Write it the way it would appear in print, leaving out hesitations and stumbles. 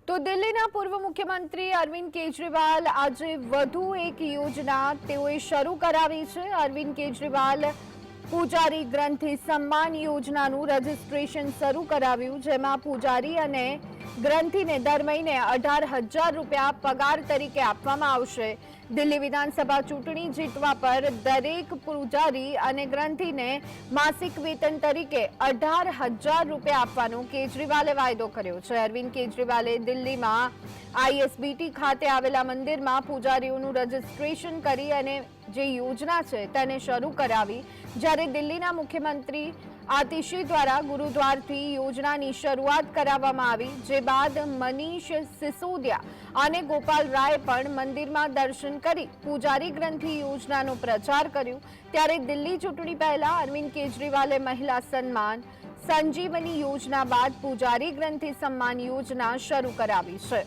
તો દિલ્હીના પૂર્વ મુખ્યમંત્રી અરવિંદ કેજરીવાલ આજે વધુ એક યોજના તેઓએ શરૂ કરાવી છે। અરવિંદ કેજરીવાલ પૂજારી ગ્રંથિ સન્માન યોજનાનું રજીસ્ટ્રેશન શરૂ કરાવ્યું, જેમાં પૂજારી અને ગ્રંથિને દર મહિને 18,000 રૂપિયા પગાર તરીકે આપવામાં આવશે। દિલ્હી વિધાનસભા ચૂંટણી જીતવા પર દરેક પૂજારી અને ગ્રંથિને માસિક વેતન તરીકે 18,000 રૂપિયા આપવાનો કેજરીવાલે વાયદો કર્યો છે। અરવિંદ કેજરીવાલે દિલ્હીમાં આઈએસબીટી ખાતે આવેલા મંદિરમાં પૂજારીઓનું રજીસ્ટ્રેશન કરી અને જે યોજના છે તેને શરૂ કરાવી, જ્યારે દિલ્હીના મુખ્યમંત્રી આતિશી દ્વારા ગુરુદ્વારથી યોજનાની શરૂઆત કરાવવામાં આવી, જે બાદ મનીષ સિસોદિયા અને ગોપાલ રાય પણ મંદિરમાં દર્શન કરી પૂજારી ગ્રંથિ યોજનાનો પ્રચાર કર્યો। ત્યારે દિલ્હી ચૂંટણી પહેલા અરવિંદ કેજરીવાલે મહિલા સન્માન સંજીવની યોજના બાદ પૂજારી ગ્રંથિ સન્માન યોજના શરૂ કરાવી છે।